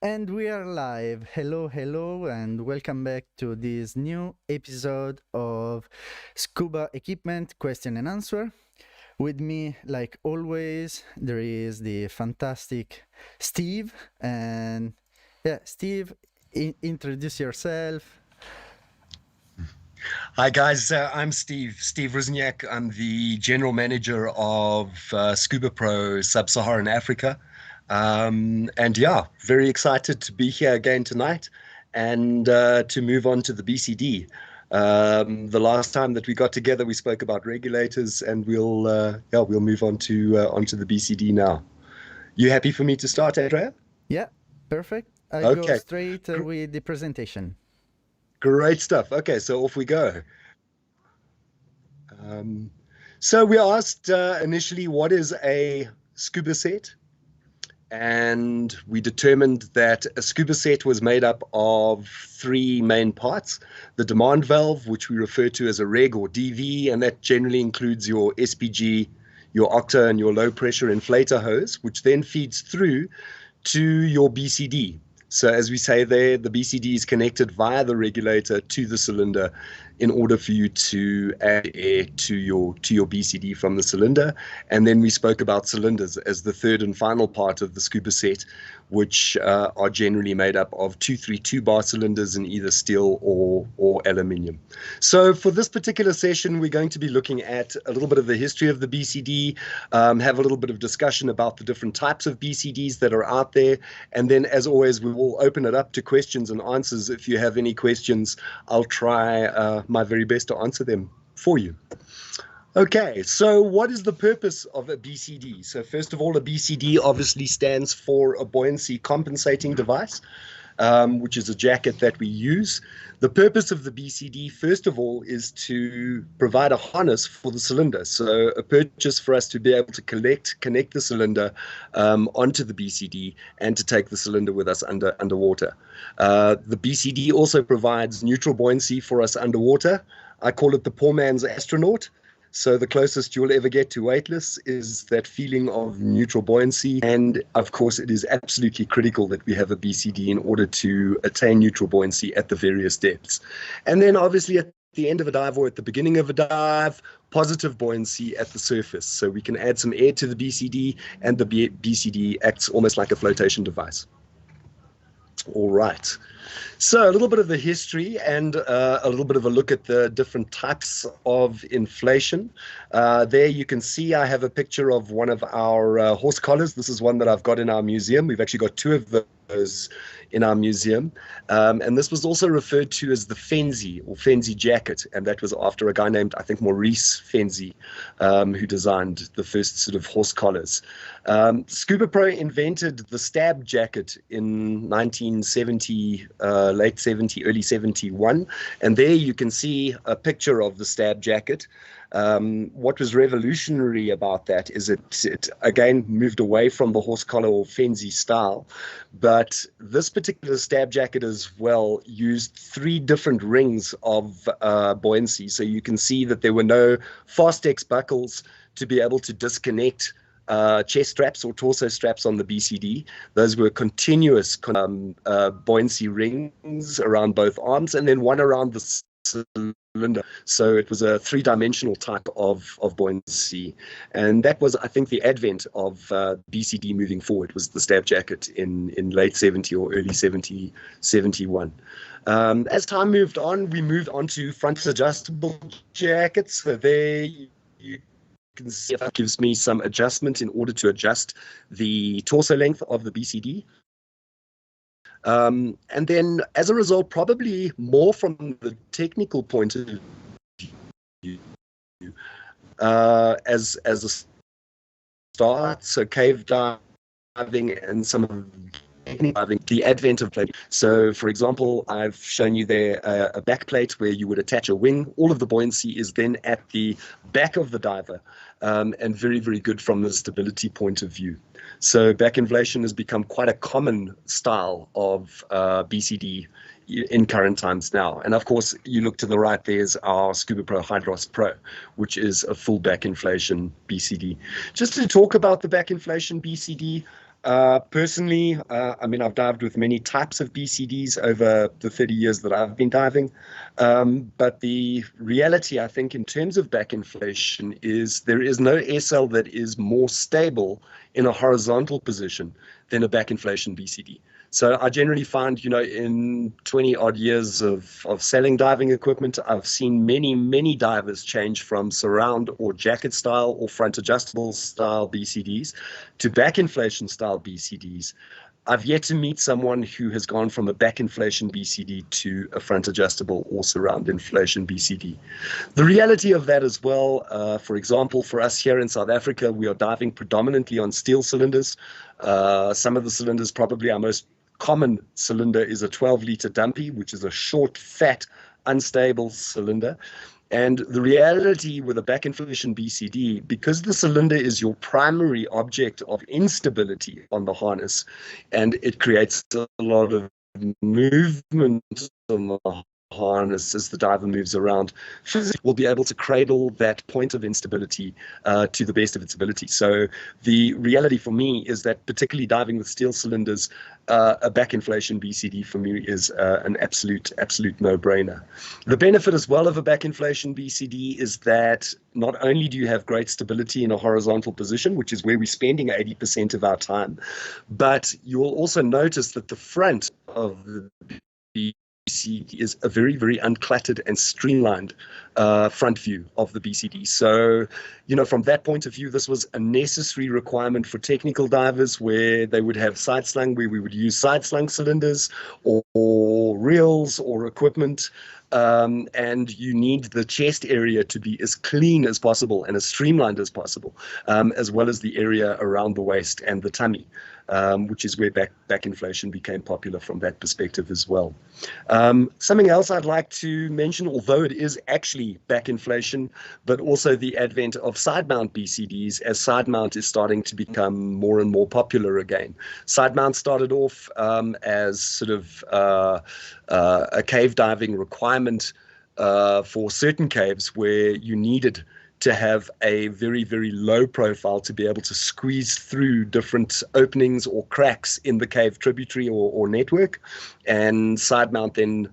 And we are live. Hello, hello, and welcome back to this new episode of Scuba Equipment Question and Answer. With me, like always, there is the fantastic Steve. And yeah, Steve, introduce yourself. Hi guys, I'm Steve Rusznyak. I'm the general manager of Scuba Pro Sub-Saharan Africa. And yeah, very excited to be here again tonight and to move on to the BCD. The last time that we got together, we spoke about regulators, and we'll move on to onto the BCD now. You happy for me to start, Andrea? Yeah, perfect. I'll go Okay, straight gr- with the presentation. great stuff. Okay, so off we go. Um, so we asked initially, what is a scuba set? And we determined that a scuba set was made up of three main parts: the demand valve, which we refer to as a reg or DV, and that generally includes your SPG, your octa, and your low pressure inflator hose, which then feeds through to your BCD. So as we say there, the BCD is connected via the regulator to the cylinder in order for you to add air to your BCD from the cylinder. And then we spoke about cylinders as the third and final part of the scuba set, which are generally made up of 232 bar cylinders in either steel or aluminium. So for this particular session, we're going to be looking at a little bit of the history of the BCD, have a little bit of discussion about the different types of BCDs that are out there, and then, as always, we will open it up to questions and answers. If you have any questions, I'll try my very best to answer them for you. Okay, so what is the purpose of a BCD? So first of all, a BCD obviously stands for a buoyancy compensating device, which is a jacket that we use. The purpose of the BCD, first of all, is to provide a harness for the cylinder. So a purchase for us to be able to connect the cylinder onto the BCD and to take the cylinder with us underwater. The BCD also provides neutral buoyancy for us underwater. I call it the poor man's astronaut. So the closest you'll ever get to weightless is that feeling of neutral buoyancy. And of course, it is absolutely critical that we have a BCD in order to attain neutral buoyancy at the various depths. And then obviously at the end of a dive or at the beginning of a dive, positive buoyancy at the surface. So we can add some air to the BCD, and the BCD acts almost like a flotation device. All right. So a little bit of the history and a little bit of a look at the different types of inflation. There you can see I have a picture of one of our horse collars. This is one that I've got in our museum. We've actually got two of those in our museum. And this was also referred to as the Fenzi or Fenzi jacket. And that was after a guy named, I think, Maurice Fenzi, who designed the first sort of horse collars. Scuba Pro invented the stab jacket in 1970, late 70, early 71. And there you can see a picture of the stab jacket. What was revolutionary about that is it again moved away from the horse collar or Fenzi style, but this particular stab jacket as well used three different rings of buoyancy. So you can see that there were no Fastex buckles to be able to disconnect chest straps or torso straps on the BCD. Those were continuous buoyancy rings around both arms, and then one around the cylinder. So it was a three-dimensional type of buoyancy. And that was, I think, the advent of BCD moving forward, was the stab jacket in late 70 or early 71. As time moved on, we moved on to front adjustable jackets. So there you can see it gives me some adjustment in order to adjust the torso length of the BCD. And then as a result, probably more from the technical point of view, as a start, so cave diving and some of the advent of plate. So, for example, I've shown you there a backplate where you would attach a wing. All of the buoyancy is then at the back of the diver, and very, very good from the stability point of view. So back inflation has become quite a common style of BCD in current times now. And of course, you look to the right, there's our Scuba Pro Hydros Pro, which is a full back inflation BCD. Just to talk about the back inflation BCD, Personally, I mean, I've dived with many types of BCDs over the 30 years that I've been diving. But the reality, I think, in terms of back inflation is there is no SL that is more stable in a horizontal position than a back inflation BCD. So I generally find, in 20 odd years of selling diving equipment, I've seen many divers change from surround or jacket style or front adjustable style BCDs to back inflation style BCDs. I've yet to meet someone who has gone from a back inflation BCD to a front adjustable or surround inflation BCD. The reality of that as well, for example, for us here in South Africa, we are diving predominantly on steel cylinders. Some of the cylinders, probably our most common cylinder is a 12-liter dumpy, which is a short, fat, unstable cylinder. And the reality with a back inflation BCD, because the cylinder is your primary object of instability on the harness, and it creates a lot of movement on the harness as the diver moves around, physically will be able to cradle that point of instability to the best of its ability. So the reality for me is that, particularly diving with steel cylinders, a back inflation BCD for me is an absolute no-brainer. The benefit as well of a back inflation BCD is that not only do you have great stability in a horizontal position, which is where we're spending 80% of our time, but you will also notice that the front of the BCD is a very uncluttered and streamlined front view of the BCD. So, from that point of view, this was a necessary requirement for technical divers, where they would have side slung, where we would use side slung cylinders or reels or equipment. And you need the chest area to be as clean as possible and as streamlined as possible, as well as the area around the waist and the tummy, which is where back inflation became popular from that perspective as well. Something else I'd like to mention, although it is actually back inflation, but also the advent of side mount BCDs, as side mount is starting to become more and more popular again. Side mount started off as sort of a cave diving requirement for certain caves where you needed to have a very low profile to be able to squeeze through different openings or cracks in the cave tributary or network. And side mount then,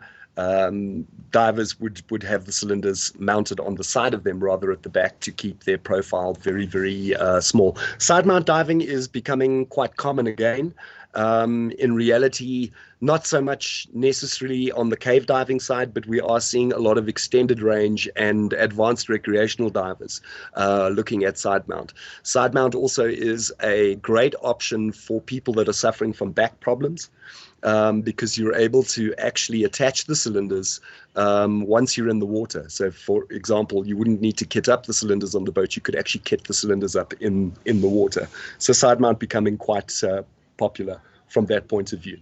divers would have the cylinders mounted on the side of them rather at the back to keep their profile very small. Side mount diving is becoming quite common again. In reality, not so much necessarily on the cave diving side, but we are seeing a lot of extended range and advanced recreational divers looking at side mount. Side mount also is a great option for people that are suffering from back problems, because you're able to actually attach the cylinders once you're in the water. So, for example, you wouldn't need to kit up the cylinders on the boat. You could actually kit the cylinders up in the water. So side mount becoming quite popular from that point of view.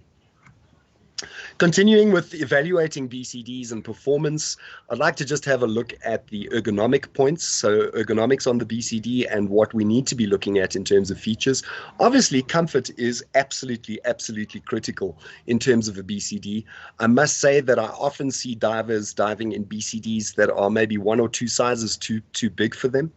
Continuing with evaluating BCDs and performance, I'd like to just have a look at the ergonomic points. So ergonomics on the BCD and what we need to be looking at in terms of features. Obviously, comfort is absolutely critical in terms of a BCD. I must say that I often see divers diving in BCDs that are maybe one or two sizes too big for them.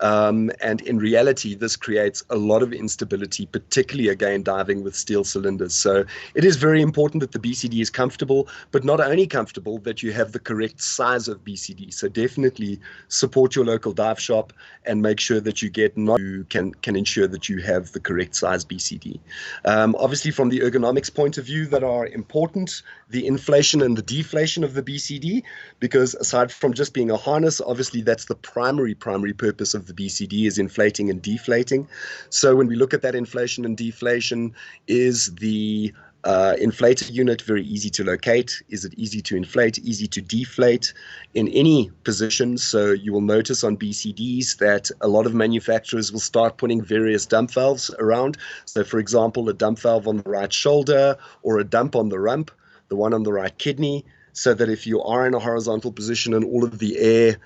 And in reality, this creates a lot of instability, particularly again diving with steel cylinders. So it is very important that the BCD is comfortable, but not only comfortable, that you have the correct size of BCD. So definitely support your local dive shop and make sure that you can ensure that you have the correct size BCD. Obviously, from the ergonomics point of view, that are important, the inflation and the deflation of the BCD, because aside from just being a harness, obviously that's the primary purpose of the BCD, is inflating and deflating. So when we look at that inflation and deflation, is the inflator unit very easy to locate? Is it easy to inflate, easy to deflate in any position? So you will notice on BCDs that a lot of manufacturers will start putting various dump valves around. So for example, a dump valve on the right shoulder, or a dump on the rump, the one on the right kidney, so that if you are in a horizontal position and all of the air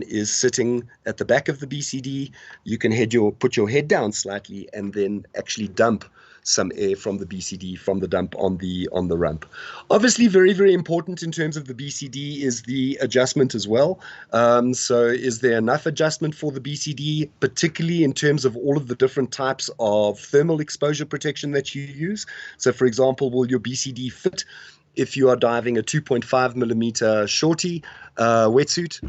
is sitting at the back of the BCD, you can put your head down slightly and then actually dump some air from the BCD from the dump on the rump. Obviously, very, very important in terms of the BCD is the adjustment as well. So is there enough adjustment for the BCD, particularly in terms of all of the different types of thermal exposure protection that you use? So for example, will your BCD fit if you are diving a 2.5 millimeter shorty wetsuit,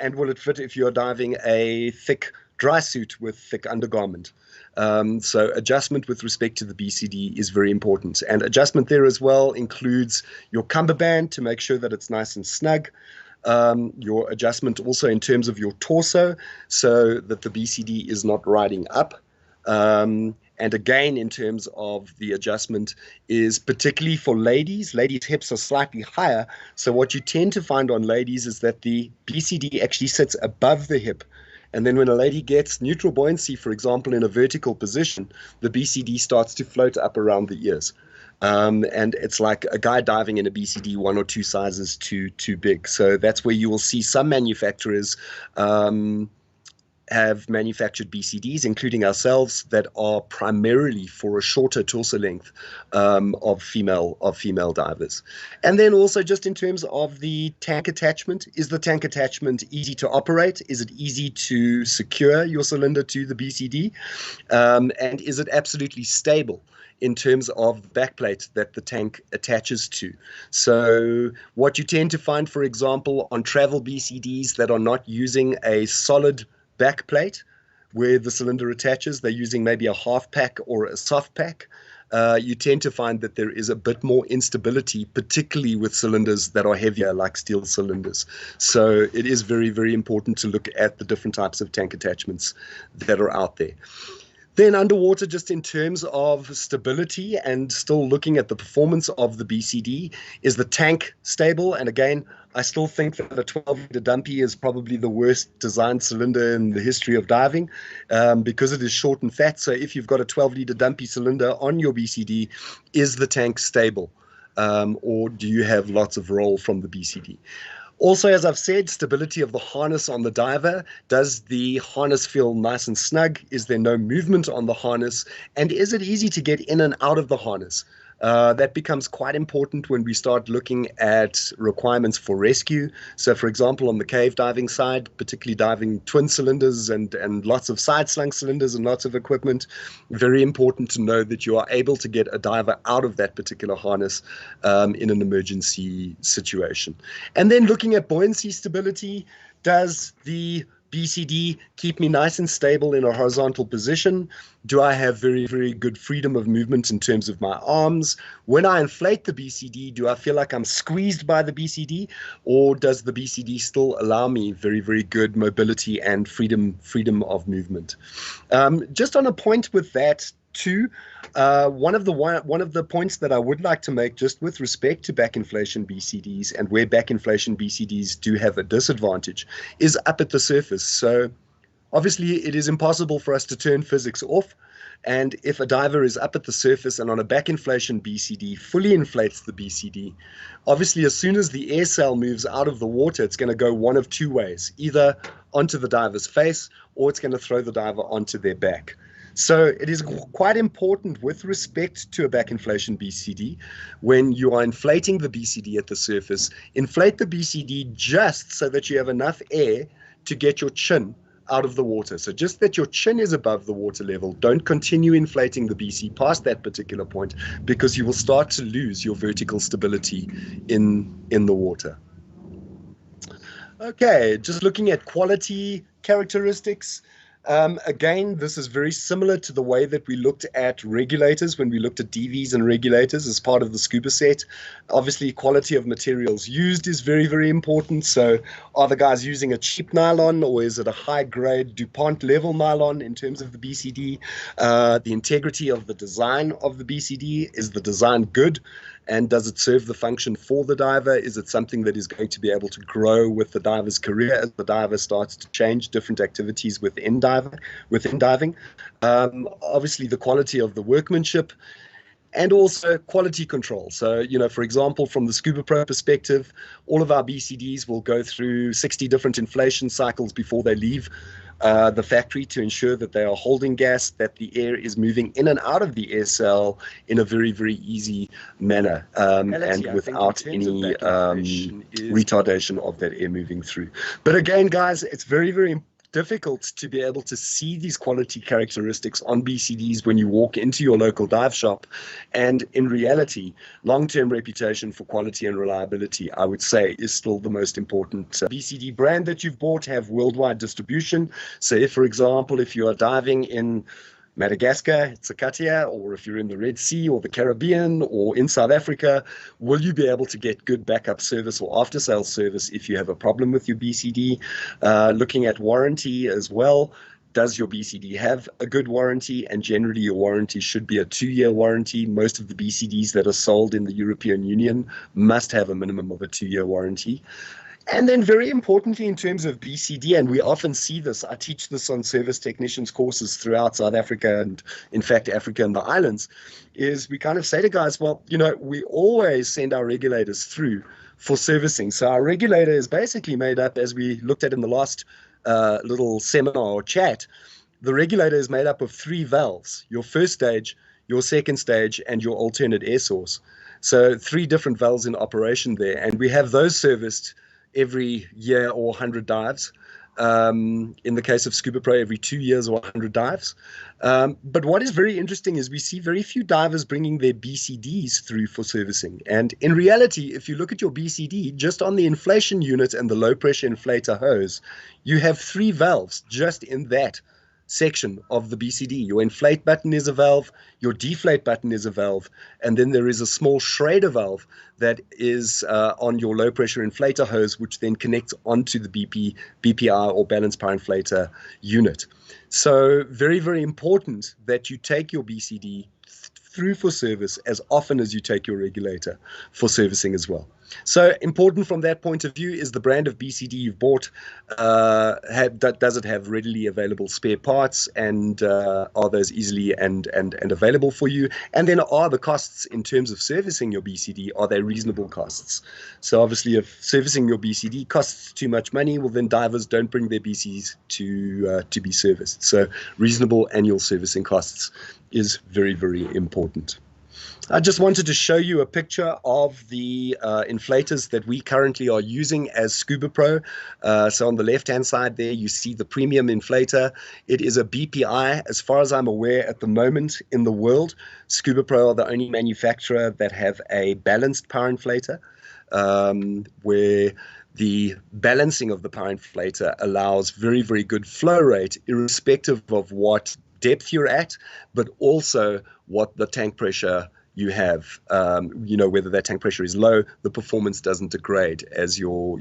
and will it fit if you are diving a thick dry suit with thick undergarment? So adjustment with respect to the BCD is very important, and adjustment there as well includes your cummerband to make sure that it's nice and snug. Your adjustment also in terms of your torso so that the BCD is not riding up. And again, in terms of the adjustment is particularly for ladies. Ladies' hips are slightly higher. So what you tend to find on ladies is that the BCD actually sits above the hip. And then when a lady gets neutral buoyancy, for example, in a vertical position, the BCD starts to float up around the ears. And it's like a guy diving in a BCD 1 or 2 sizes too big. So that's where you will see some manufacturers have manufactured BCDs, including ourselves, that are primarily for a shorter torso length of female divers. And then also just in terms of the tank attachment, is the tank attachment easy to operate? Is it easy to secure your cylinder to the BCD? And is it absolutely stable in terms of the backplate that the tank attaches to? So what you tend to find, for example, on travel BCDs that are not using a solid backplate where the cylinder attaches, they're using maybe a half pack or a soft pack, you tend to find that there is a bit more instability, particularly with cylinders that are heavier like steel cylinders. So it is very, very important to look at the different types of tank attachments that are out there. Then underwater, just in terms of stability and still looking at the performance of the BCD, is the tank stable? And again, I still think that a 12-liter dumpy is probably the worst designed cylinder in the history of diving because it is short and fat. So if you've got a 12-liter dumpy cylinder on your BCD, is the tank stable? Or do you have lots of roll from the BCD? Also, as I've said, stability of the harness on the diver. Does the harness feel nice and snug? Is there no movement on the harness? And is it easy to get in and out of the harness? That becomes quite important when we start looking at requirements for rescue. So, for example, on the cave diving side, particularly diving twin cylinders and lots of side slung cylinders and lots of equipment, very important to know that you are able to get a diver out of that particular harness in an emergency situation. And then looking at buoyancy stability, does the BCD keep me nice and stable in a horizontal position? Do I have very, very good freedom of movement in terms of my arms? When I inflate the BCD, do I feel like I'm squeezed by the BCD, or does the BCD still allow me very, very good mobility and freedom of movement? Just on a point with that too, one of the points that I would like to make just with respect to back inflation BCDs and where back inflation BCDs do have a disadvantage is up at the surface. So obviously it is impossible for us to turn physics off, and if a diver is up at the surface and on a back inflation BCD fully inflates the BCD, obviously as soon as the air cell moves out of the water, it's going to go one of two ways, either onto the diver's face or it's going to throw the diver onto their back. So it is quite important with respect to a back inflation BCD, when you are inflating the BCD at the surface, inflate the BCD just so that you have enough air to get your chin out of the water. So just that your chin is above the water level. Don't continue inflating the BC past that particular point, because you will start to lose your vertical stability in the water. Okay, just looking at quality characteristics. Again, this is very similar to the way that we looked at regulators when we looked at DVs and regulators as part of the Scuba set. Obviously, quality of materials used is very, very important. So are the guys using a cheap nylon, or is it a high-grade DuPont level nylon in terms of the BCD? The integrity of the design of the BCD, is the design good? And does it serve the function for the diver? Is it something that is going to be able to grow with the diver's career as the diver starts to change different activities within diving? Obviously, the quality of the workmanship. and also quality control. So, for example, from the Scuba Pro perspective, all of our BCDs will go through 60 different inflation cycles before they leave the factory to ensure that they are holding gas, that the air is moving in and out of the air cell in a very, very easy manner, and without any retardation of that air moving through. But again, guys, it's very, very difficult to be able to see these quality characteristics on BCDs when you walk into your local dive shop. And in reality, long-term reputation for quality and reliability, I would say, is still the most important. BCD brand that you've bought have worldwide distribution. So if, for example, if you are diving in Madagascar, it's a Katia, or if you're in the Red Sea or the Caribbean or in South Africa, will you be able to get good backup service or after-sales service if you have a problem with your BCD? Looking at warranty as well. Does your BCD have a good warranty? And generally, your warranty should be a 2-year warranty. Most of the BCDs that are sold in the European Union must have a minimum of a 2-year warranty. And then very importantly, in terms of BCD, and we often see this, I teach this on service technicians courses throughout South Africa and, in fact, Africa and the islands, is we kind of say to guys, well, we always send our regulators through for servicing. So our regulator is basically made up, as we looked at in the last little seminar or chat, the regulator is made up of 3 valves: your first stage, your second stage, and your alternate air source. So 3 different valves in operation there. And we have those serviced every year or 100 dives. In the case of Scuba Pro, every 2 years or 100 dives. But what is very interesting is we see very few divers bringing their BCDs through for servicing. And in reality, if you look at your BCD, just on the inflation unit and the low pressure inflator hose, you have 3 valves just in that section of the BCD. Your inflate button is a valve, your deflate button is a valve, and then there is a small Schrader valve that is on your low pressure inflator hose, which then connects onto the BPI or balanced power inflator unit. So very, very important that you take your BCD through for service as often as you take your regulator for servicing as well. So important from that point of view is the brand of BCD you've bought. Does it have readily available spare parts, and are those easily and available for you? And then are the costs in terms of servicing your BCD, are they reasonable costs? So obviously if servicing your BCD costs too much money, well then divers don't bring their BCs to be serviced. So reasonable annual servicing costs is very, very important. I just wanted to show you a picture of the inflators that we currently are using as Scuba Pro. So on the left-hand side there, you see the premium inflator. It is a BPI. As far as I'm aware at the moment in the world, Scuba Pro are the only manufacturer that have a balanced power inflator, where the balancing of the power inflator allows very, very good flow rate, irrespective of what depth you're at, but also what the tank pressure you have. Whether that tank pressure is low, the performance doesn't degrade as your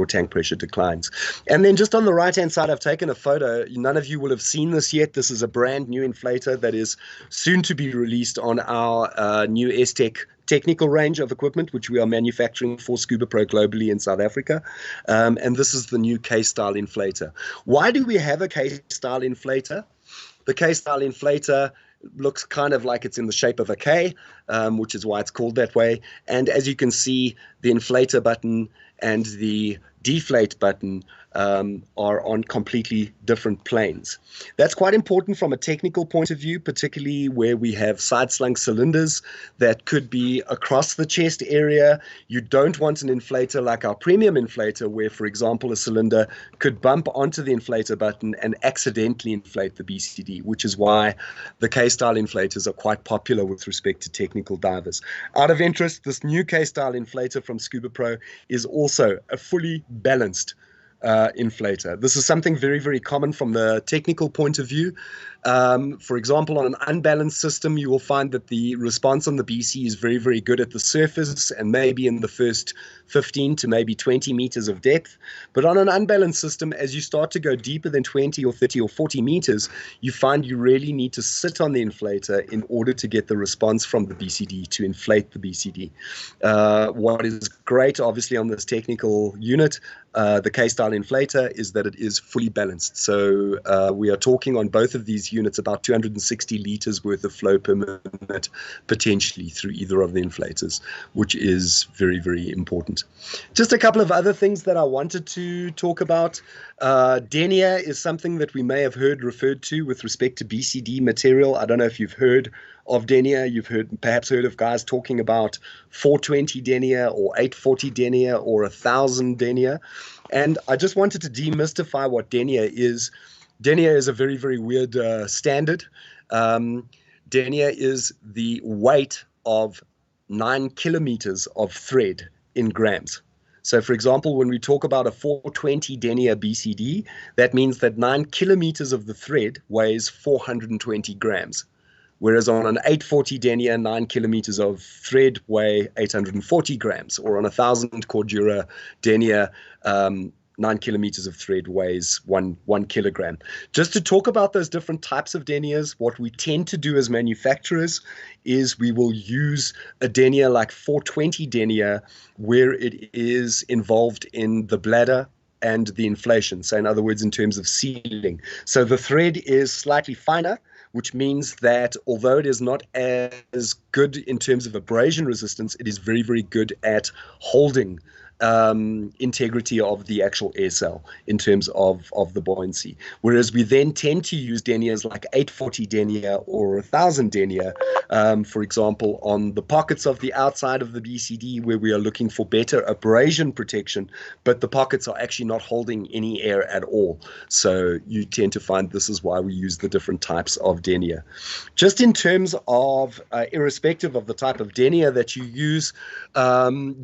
tank pressure declines. And then just on the right hand side, I've taken a photo. None of you will have seen this yet. This is a brand new inflator that is soon to be released on our new S-Tech technical range of equipment, which we are manufacturing for Scuba Pro globally in South Africa. And this is the new K-style inflator. Why do we have a K-style inflator? The K-style inflator looks kind of like it's in the shape of a K, which is why it's called that way. And as you can see, the inflator button and the deflate button are on completely different planes. That's quite important from a technical point of view, particularly where we have side-slung cylinders that could be across the chest area. You don't want an inflator like our premium inflator, where, for example, a cylinder could bump onto the inflator button and accidentally inflate the BCD, which is why the K-style inflators are quite popular with respect to technical divers. Out of interest, this new K-style inflator from Scuba Pro is also a fully balanced inflator. This is something very, very common from the technical point of view. For example, on an unbalanced system, you will find that the response on the BC is very, very good at the surface and maybe in the first 15 to maybe 20 meters of depth. But on an unbalanced system, as you start to go deeper than 20 or 30 or 40 meters, you find you really need to sit on the inflator in order to get the response from the BCD to inflate the BCD. What is great, obviously, on this technical unit, the K-style inflator is that it is fully balanced. So we are talking on both of these units about 260 liters worth of flow per minute, potentially through either of the inflators, which is very, very important. Just a couple of other things that I wanted to talk about. Denier is something that we may have heard referred to with respect to BCD material. I don't know if you've heard of denier. You've perhaps heard of guys talking about 420 denier or 840 denier or 1000 denier. And I just wanted to demystify what denier is. Denier is a very, very weird standard. Denier is the weight of 9 kilometers of thread in grams. So, for example, when we talk about a 420 denier BCD, that means that 9 kilometers of the thread weighs 420 grams. Whereas on an 840 denier, 9 kilometers of thread weigh 840 grams, or on a 1000 cordura denier, 9 kilometers of thread weighs one kilogram. Just to talk about those different types of deniers, what we tend to do as manufacturers is we will use a denier like 420 denier where it is involved in the bladder and the inflation. So in other words, in terms of sealing. So the thread is slightly finer, which means that although it is not as good in terms of abrasion resistance, it is very, very good at holding integrity of the actual air cell in terms of the buoyancy. Whereas we then tend to use deniers like 840 denier or 1000 denier, for example, on the pockets of the outside of the BCD where we are looking for better abrasion protection, but the pockets are actually not holding any air at all. So you tend to find this is why we use the different types of denier. Just in terms of, irrespective of the type of denier that you use,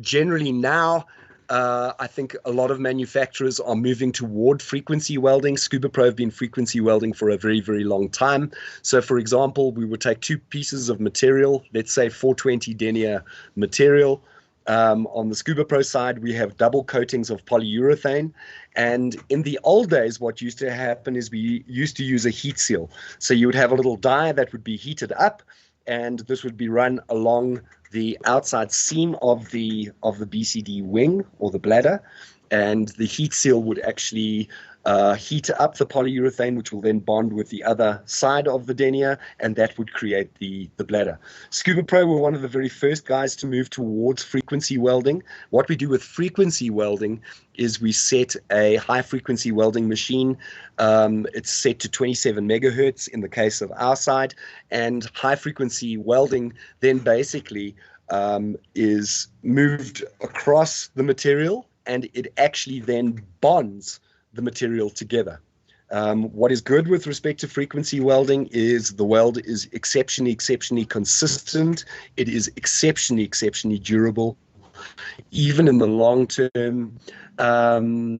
generally now, I think a lot of manufacturers are moving toward frequency welding. Scuba Pro have been frequency welding for a very, very long time. So, for example, we would take two pieces of material, let's say 420 denier material. On the Scuba Pro side, we have double coatings of polyurethane. And in the old days, what used to happen is we used to use a heat seal. So you would have a little die that would be heated up, and this would be run along the outside seam of the BCD wing or the bladder, and the heat seal would actually heat up the polyurethane, which will then bond with the other side of the denier, and that would create the bladder. Scuba Pro were one of the very first guys to move towards frequency welding. What we do with frequency welding is we set a high frequency welding machine. It's set to 27 megahertz in the case of our side, and high frequency welding then basically is moved across the material, and it actually then bonds the material together. What is good with respect to frequency welding is the weld is exceptionally consistent. It is exceptionally durable, even in the long term. And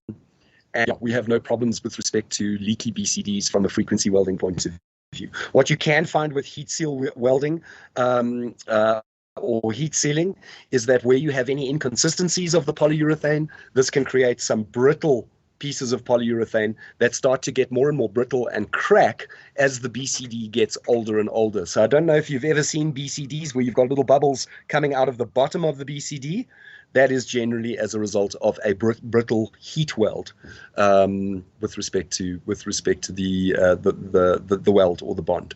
we have no problems with respect to leaky BCDs from a frequency welding point of view. What you can find with heat seal welding or heat sealing is that where you have any inconsistencies of the polyurethane, this can create some brittle pieces of polyurethane that start to get more and more brittle and crack as the BCD gets older and older. So I don't know if you've ever seen BCDs where you've got little bubbles coming out of the bottom of the BCD. That is generally as a result of a brittle heat weld with respect to the weld or the bond.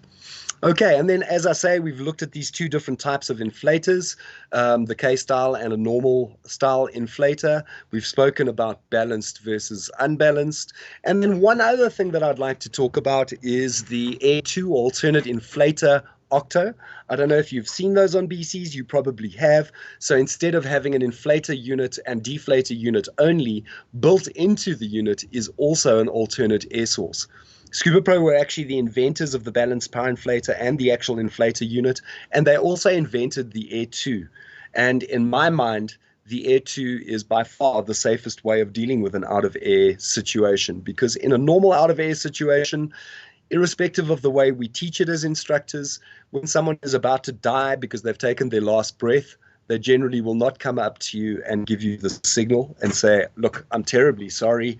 Okay, and then as I say, we've looked at these two different types of inflators, the K-style and a normal style inflator. We've spoken about balanced versus unbalanced. And then one other thing that I'd like to talk about is the Air2 alternate inflator Octo. I don't know if you've seen those on BCs, you probably have. So instead of having an inflator unit and deflator unit only, built into the unit is also an alternate air source. Scuba Pro were actually the inventors of the balanced power inflator and the actual inflator unit, and they also invented the Air2. And in my mind, the Air2 is by far the safest way of dealing with an out-of-air situation, because in a normal out-of-air situation, irrespective of the way we teach it as instructors, when someone is about to die because they've taken their last breath, they generally will not come up to you and give you the signal and say, look, I'm terribly sorry.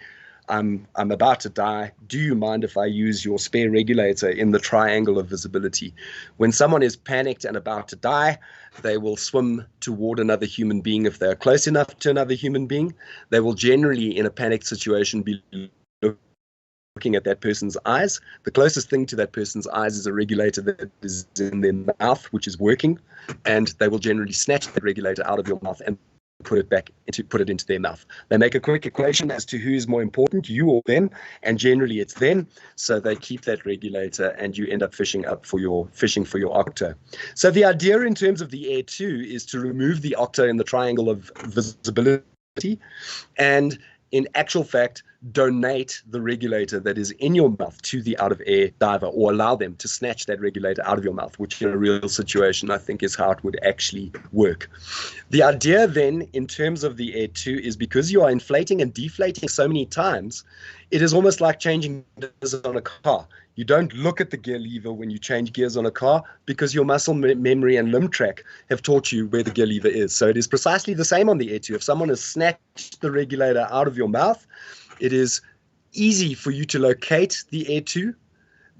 I'm about to die. Do you mind if I use your spare regulator in the triangle of visibility? When someone is panicked and about to die, they will swim toward another human being if they're close enough to another human being. They will generally, in a panicked situation, be looking at that person's eyes. The closest thing to that person's eyes is a regulator that is in their mouth, which is working, and they will generally snatch that regulator out of your mouth and put it into their mouth. They make a quick equation as to who's more important, you or them, and generally it's them. So they keep that regulator, and you end up fishing for your octo. So the idea in terms of the Air 2 is to remove the octo in the triangle of visibility, and in actual fact, donate the regulator that is in your mouth to the out-of-air diver, or allow them to snatch that regulator out of your mouth, which in a real situation, I think, is how it would actually work. The idea then, in terms of the Air 2, is because you are inflating and deflating so many times, it is almost like changing gears on a car. You don't look at the gear lever when you change gears on a car, because your muscle memory and limb track have taught you where the gear lever is. So it is precisely the same on the Air 2. If someone has snatched the regulator out of your mouth, it is easy for you to locate the Air 2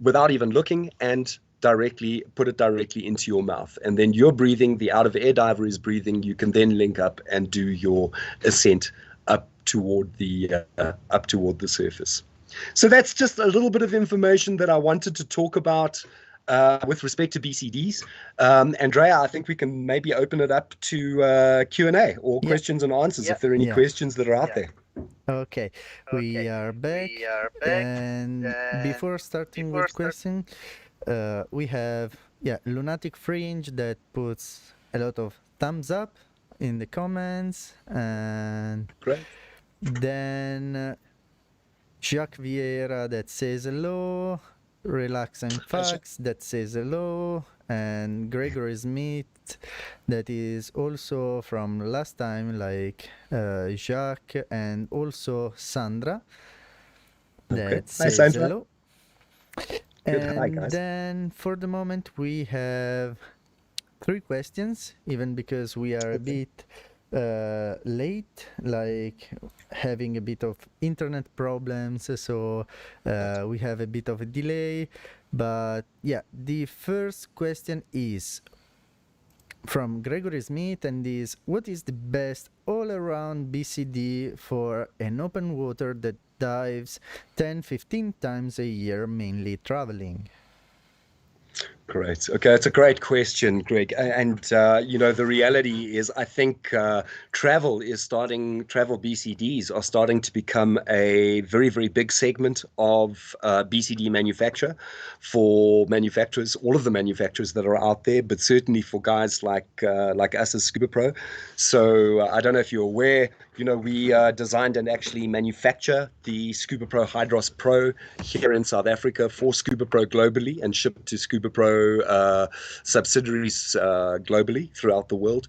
without even looking and put it directly into your mouth. And then you're breathing, the out-of-air diver is breathing. You can then link up and do your ascent up toward the surface. So that's just a little bit of information that I wanted to talk about with respect to BCDs. Andrea, I think we can maybe open it up to Q&A or questions and answers if there are any questions that are out there. Okay, we are back, and before starting with question, we have Lunatic Fringe that puts a lot of thumbs up in the comments, and great. Then Jacques Vieira that says hello, Relax and Fax that says hello, and Gregory Smith that is also from last time, like Jacques, and also Sandra that says hello. And hi, guys. Then for the moment we have 3 questions, even because we are a bit late, like having a bit of internet problems, so we have a bit of a delay. But the first question is from Gregory Smith, and is: what is the best all-around BCD for an open water that dives 10-15 times a year, mainly traveling? Great. Okay, it's a great question, Greg. And the reality is, I think travel BCDs are starting to become a very, very big segment of BCD manufacture for manufacturers, all of the manufacturers that are out there, but certainly for guys like us as Scuba Pro. So I don't know if you're aware, we designed and actually manufacture the Scuba Pro Hydros Pro here in South Africa for Scuba Pro globally, and shipped to Scuba Pro subsidiaries globally throughout the world.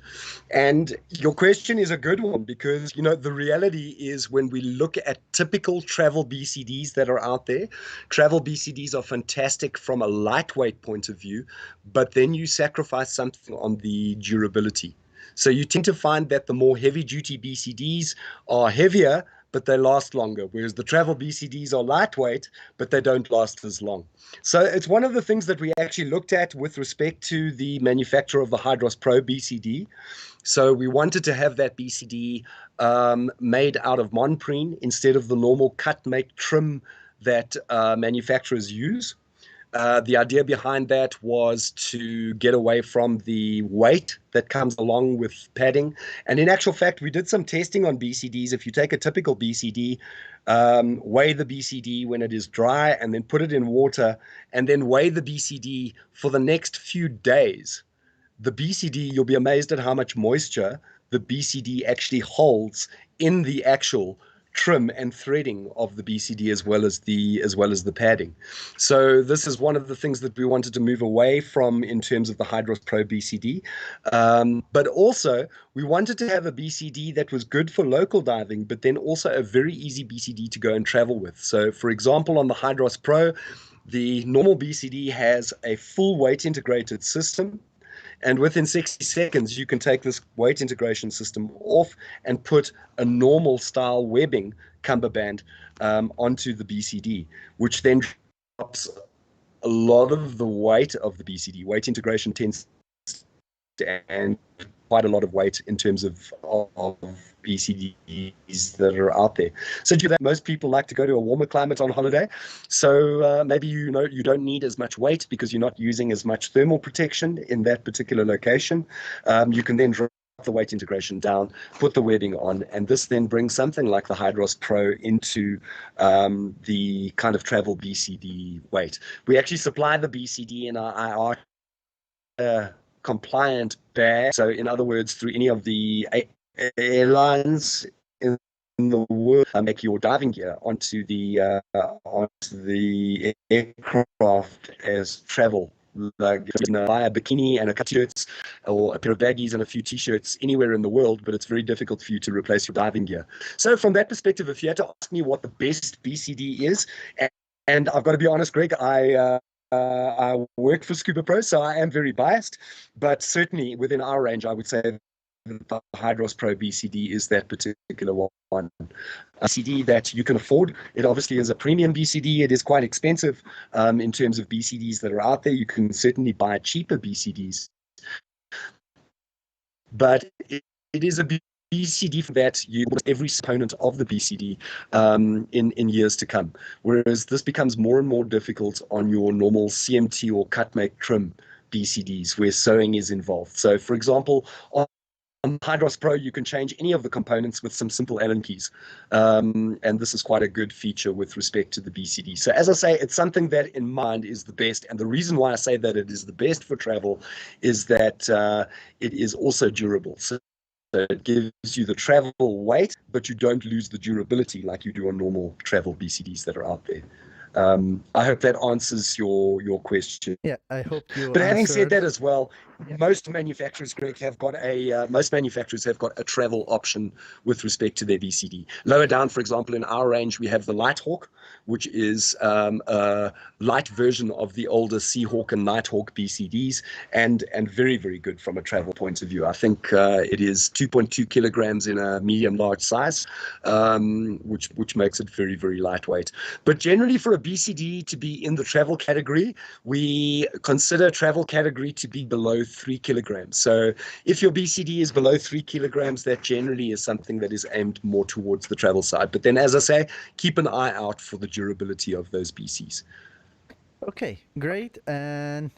And your question is a good one, because the reality is, when we look at typical travel BCDs that are out there, travel BCDs are fantastic from a lightweight point of view, but then you sacrifice something on the durability. So you tend to find that the more heavy-duty BCDs are heavier, but they last longer, whereas the travel BCDs are lightweight, but they don't last as long. So it's one of the things that we actually looked at with respect to the manufacture of the Hydros Pro BCD. So we wanted to have that BCD made out of monprene instead of the normal cut, make, trim that manufacturers use. The idea behind that was to get away from the weight that comes along with padding. And in actual fact, we did some testing on BCDs. If you take a typical BCD, weigh the BCD when it is dry, and then put it in water, and then weigh the BCD for the next few days, the BCD, you'll be amazed at how much moisture the BCD actually holds in the actual trim and threading of the BCD, as well as the padding. So this is one of the things that we wanted to move away from in terms of the Hydros Pro BCD. But also we wanted to have a BCD that was good for local diving, but then also a very easy BCD to go and travel with. So for example, on the Hydros Pro, the normal BCD has a full weight integrated system. And within 60 seconds, you can take this weight integration system off and put a normal style webbing cummerband onto the BCD, which then drops a lot of the weight of the BCD. Weight integration tends to and quite a lot of weight in terms of BCDs that are out there. So do that. Most people like to go to a warmer climate on holiday. So maybe you don't need as much weight because you're not using as much thermal protection in that particular location. You can then drop the weight integration down, put the webbing on, and this then brings something like the Hydros Pro into the kind of travel BCD weight. We actually supply the BCD in our IR compliant bag. So in other words, through any of the airlines in the world, make your diving gear onto the aircraft as travel. Like buy a bikini and a couple shirts or a pair of baggies and a few t-shirts anywhere in the world, but it's very difficult for you to replace your diving gear. So from that perspective, if you had to ask me what the best BCD is, and I've got to be honest, Greg, I work for Scuba Pro, so I am very biased, but certainly within our range, I would say the Hydros Pro BCD is that particular one. A BCD that you can afford. It obviously is a premium BCD. It is quite expensive in terms of BCDs that are out there. You can certainly buy cheaper BCDs, but it is a BCD for that you every component of the BCD in years to come. Whereas this becomes more and more difficult on your normal CMT or cut, make, trim BCDs where sewing is involved. So for example, on Hydros Pro, you can change any of the components with some simple Allen keys. And this is quite a good feature with respect to the BCD. So as I say, it's something that in mind is the best. And the reason why I say that it is the best for travel is that it is also durable. So it gives you the travel weight, but you don't lose the durability like you do on normal travel BCDs that are out there. I hope that answers your question. Yeah, I hope you But having answered. said that as well, most manufacturers, Greg, have got a travel option with respect to their BCD. Lower down, for example, in our range, we have the Lighthawk, which is a light version of the older Seahawk and Nighthawk BCDs, and very, very good from a travel point of view. I think it is 2.2 kilograms in a medium-large size, which makes it very, very lightweight. But generally, for a BCD to be in the travel category, we consider travel category to be below 3 kilograms. So if your BCD is below 3 kilograms, that generally is something that is aimed more towards the travel side. But then, as I say, keep an eye out for the durability of those BCs. Okay, great. And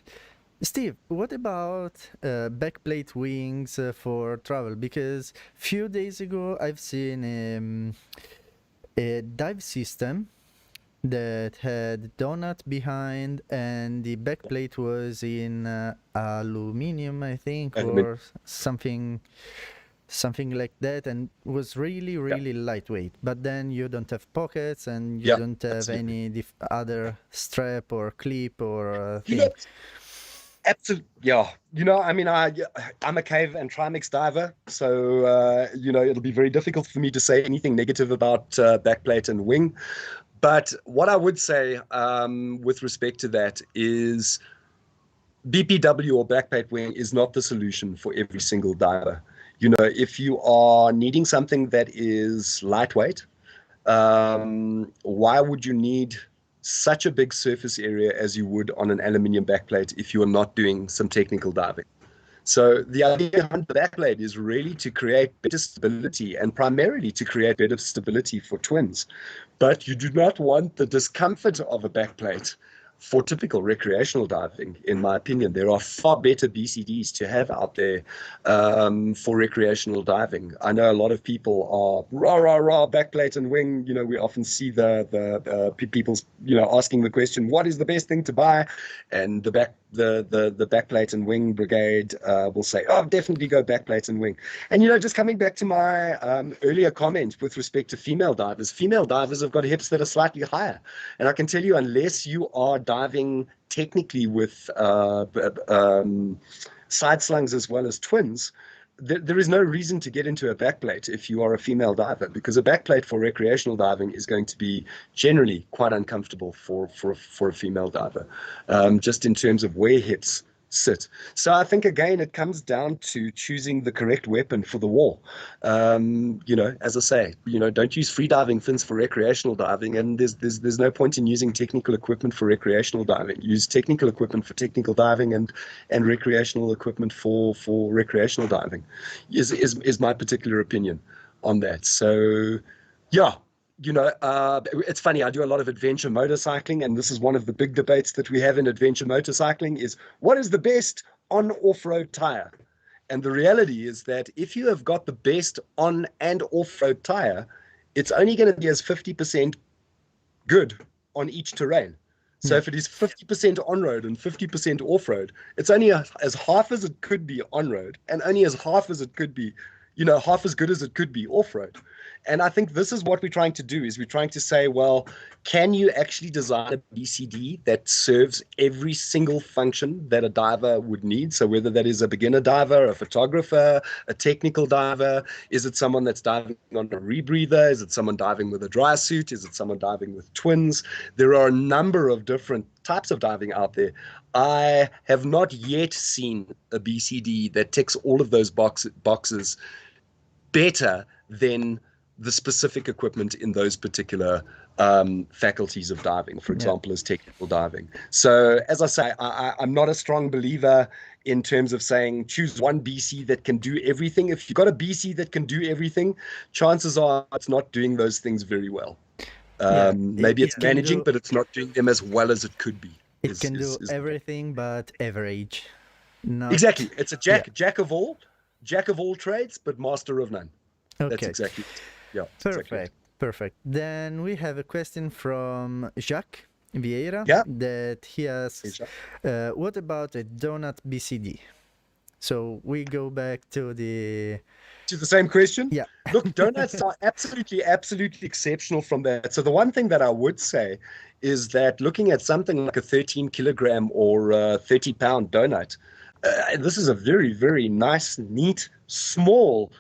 Steve, what about backplate wings for travel? Because few days ago I've seen a dive system that had donut behind, and the backplate was in aluminum, I think, or something like that, and was really lightweight. But then you don't have pockets, and you don't have any other strap or clip or thing. Absolutely, yeah. I mean, I'm a cave and trimix diver, so it'll be very difficult for me to say anything negative about backplate and wing. But what I would say with respect to that is BPW or backplate wing is not the solution for every single diver. If you are needing something that is lightweight, why would you need such a big surface area as you would on an aluminium backplate if you are not doing some technical diving? So the idea behind the backplate is really to create better stability and primarily to create better stability for twins. But you do not want the discomfort of a backplate for typical recreational diving, in my opinion. There are far better BCDs to have out there for recreational diving. I know a lot of people are rah, backplate and wing. We often see the people, asking the question, what is the best thing to buy? And the backplate and wing brigade will say, oh, definitely go backplate and wing. And, just coming back to my earlier comment with respect to female divers have got hips that are slightly higher. And I can tell you, unless you are diving technically with side slungs as well as twins, there is no reason to get into a backplate if you are a female diver, because a backplate for recreational diving is going to be generally quite uncomfortable for a female diver, just in terms of wear hits sit. So I think, again, it comes down to choosing the correct weapon for the war. As I say, don't use free diving fins for recreational diving, and there's no point in using technical equipment for recreational diving. Use technical equipment for technical diving, and recreational equipment for recreational diving is my particular opinion on that. So yeah. It's funny, I do a lot of adventure motorcycling, and this is one of the big debates that we have in adventure motorcycling is what is the best on off-road tire? And the reality is that if you have got the best on and off-road tire, it's only going to be as 50% good on each terrain. So if it is 50% on-road and 50% off-road, it's only as half as it could be on-road and only as half as it could be, half as good as it could be off-road. And I think this is what we're trying to do, is we're trying to say, well, can you actually design a BCD that serves every single function that a diver would need? So whether that is a beginner diver, a photographer, a technical diver, is it someone that's diving on a rebreather? Is it someone diving with a dry suit? Is it someone diving with twins? There are a number of different types of diving out there. I have not yet seen a BCD that ticks all of those boxes better than the specific equipment in those particular faculties of diving, for example, as technical diving. So as I say, I'm not a strong believer in terms of saying choose one BC that can do everything. If you've got a BC that can do everything, chances are it's not doing those things very well. Maybe it's managing, but it's not doing them as well as it could be. It can do everything but average. Not... Exactly. It's a jack of all trades, but master of none. Okay. That's exactly it. Yeah, perfect. Then we have a question from Jacques Vieira that he asks, what about a donut BCD? So we go back to the same question. Yeah. Look, donuts are absolutely exceptional from that. So the one thing that I would say is that looking at something like a 13 kilogram or 30 pound donut, this is a very, very nice, neat, small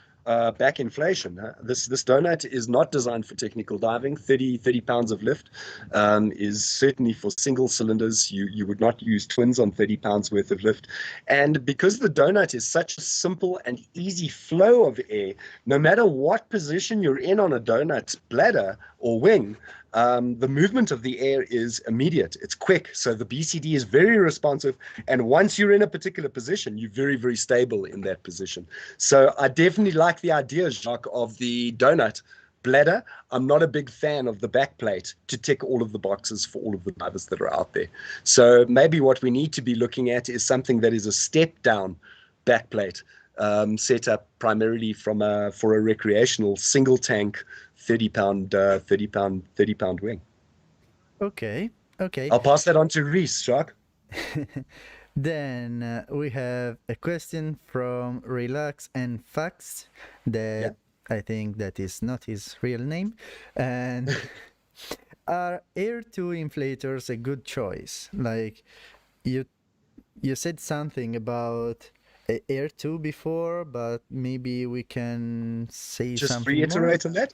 back inflation. This donut is not designed for technical diving. 30 pounds of lift is certainly for single cylinders. You would not use twins on 30 pounds worth of lift. And because the donut is such a simple and easy flow of air, no matter what position you're in on a donut bladder or wing, the movement of the air is immediate. It's quick. So the BCD is very responsive. And once you're in a particular position, you're very, very stable in that position. So I definitely like the idea, Jacques, of the donut bladder. I'm not a big fan of the backplate to tick all of the boxes for all of the divers that are out there. So maybe what we need to be looking at is something that is a step down backplate, set up primarily for a recreational single tank 30 pound wing. Okay. I'll pass that on to Reese, Jacques. Then we have a question from Relax and Facts that I think that is not his real name. And are Air 2 inflators a good choice? Like you said something about Air 2 before, but maybe we can say just something reiterate more. on that.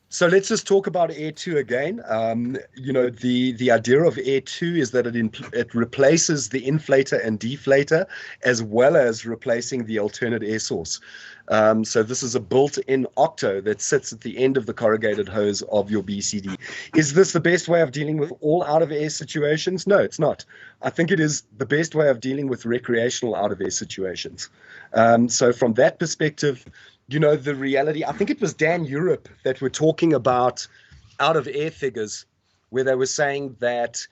So let's just talk about Air 2 again. The idea of Air 2 is that it replaces the inflator and deflator, as well as replacing the alternate air source. So this is a built-in octo that sits at the end of the corrugated hose of your BCD. Is this the best way of dealing with all out-of-air situations? No, it's not. I think it is the best way of dealing with recreational out-of-air situations. So from that perspective, the reality, I think it was Dan Europe that were talking about out-of-air figures, where they were saying that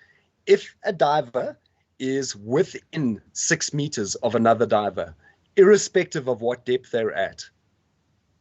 if a diver is within 6 meters of another diver, irrespective of what depth they're at,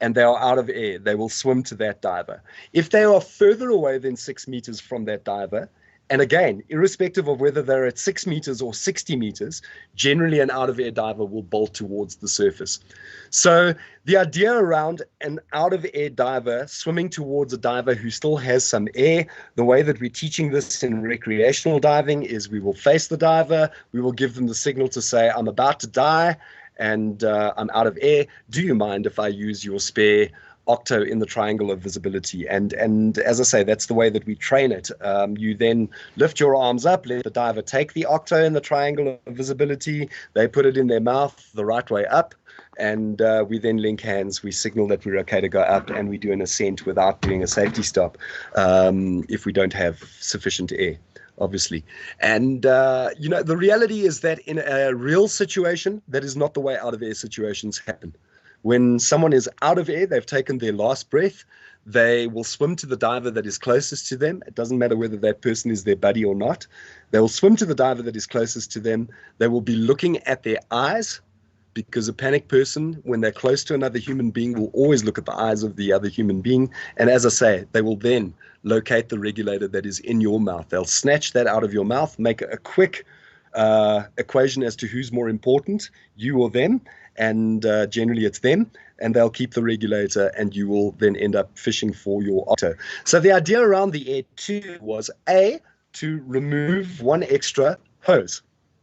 and they are out of air, they will swim to that diver. If they are further away than 6 meters from that diver, and again, irrespective of whether they're at 6 meters or 60 meters, generally an out-of-air diver will bolt towards the surface. So the idea around an out-of-air diver swimming towards a diver who still has some air, the way that we're teaching this in recreational diving is we will face the diver, we will give them the signal to say, I'm about to die, and I'm out of air. Do you mind if I use your spare octo in the triangle of visibility. And as I say, that's the way that we train it. You then lift your arms up, let the diver take the octo in the triangle of visibility. They put it in their mouth the right way up. And we then link hands. We signal that we're okay to go up, and we do an ascent without doing a safety stop if we don't have sufficient air, obviously. And, the reality is that in a real situation, that is not the way out of air situations happen. When someone is out of air, they've taken their last breath, they will swim to the diver that is closest to them. It doesn't matter whether that person is their buddy or not. They will swim to the diver that is closest to them. They will be looking at their eyes, because a panicked person, when they're close to another human being, will always look at the eyes of the other human being. And as I say, they will then locate the regulator that is in your mouth. They'll snatch that out of your mouth, make a quick equation as to who's more important, you or them. And generally it's them, and they'll keep the regulator, and you will then end up fishing for your octo. So the idea around the Air 2 was to remove one extra hose,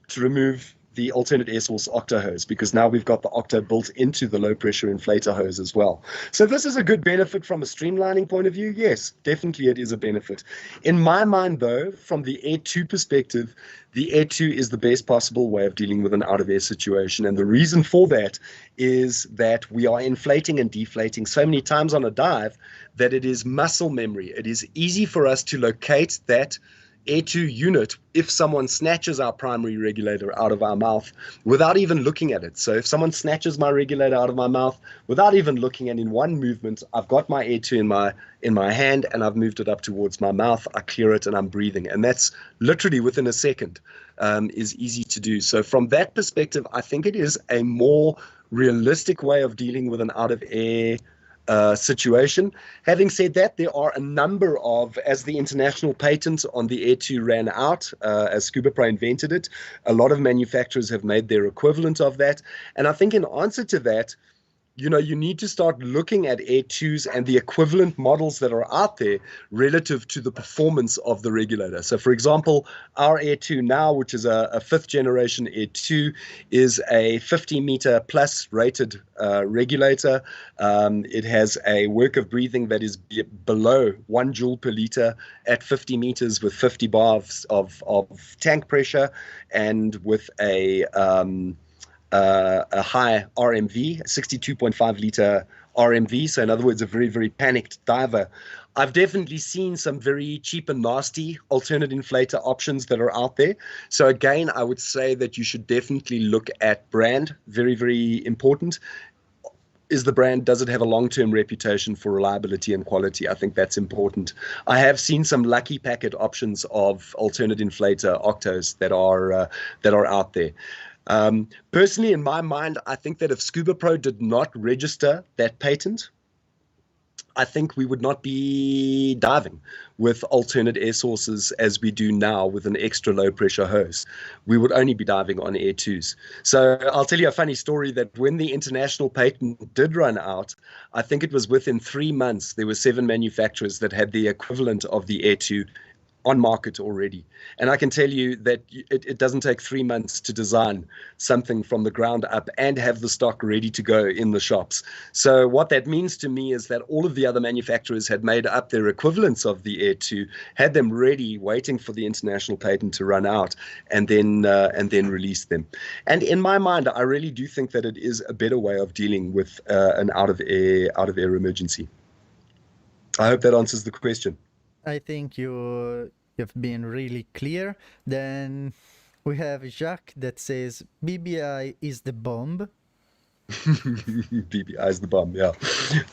to remove the alternate air source octo hose, because now we've got the octo built into the low pressure inflator hose as well. So this is a good benefit from a streamlining point of view. Yes, definitely it is a benefit. In my mind, though, from the Air 2 perspective, the Air 2 is the best possible way of dealing with an out of air situation. And the reason for that is that we are inflating and deflating so many times on a dive that it is muscle memory. It is easy for us to locate that Air 2 unit if someone snatches our primary regulator out of our mouth without even looking at it. So if someone snatches my regulator out of my mouth without even looking, and in one movement, I've got my Air 2 in my hand and I've moved it up towards my mouth, I clear it and I'm breathing. And that's literally within a second, is easy to do. So from that perspective, I think it is a more realistic way of dealing with an out of air situation. Having said that, there are a number of, as the international patent on the Air 2 ran out, as Scuba Pro invented it, a lot of manufacturers have made their equivalent of that. And I think in answer to that, you need to start looking at Air 2s and the equivalent models that are out there relative to the performance of the regulator. So, for example, our Air 2 now, which is a fifth generation Air 2, is a 50 meter plus rated regulator. It has a work of breathing that is below 1 joule per liter at 50 meters with 50 bars of tank pressure, and with a high RMV, 62.5 liter RMV. So in other words, a very, very panicked diver. I've definitely seen some very cheap and nasty alternate inflator options that are out there. So again, I would say that you should definitely look at brand. Very, very important. Is the brand, does it have a long-term reputation for reliability and quality? I think that's important. I have seen some lucky packet options of alternate inflator octos that are out there. Personally, in my mind, I think that if Scuba Pro did not register that patent, I think we would not be diving with alternate air sources as we do now with an extra low pressure hose. We would only be diving on Air 2s. So I'll tell you a funny story that when the international patent did run out, I think it was within 3 months, there were 7 manufacturers that had the equivalent of the Air 2 on market already. And I can tell you that it doesn't take 3 months to design something from the ground up and have the stock ready to go in the shops. So what that means to me is that all of the other manufacturers had made up their equivalents of the Air 2, had them ready, waiting for the international patent to run out, and then release them. And in my mind, I really do think that it is a better way of dealing with an out of air emergency. I hope that answers the question. I think you've been really clear. Then we have Jacques that says BBI is the bomb. BBI is the bomb, yeah.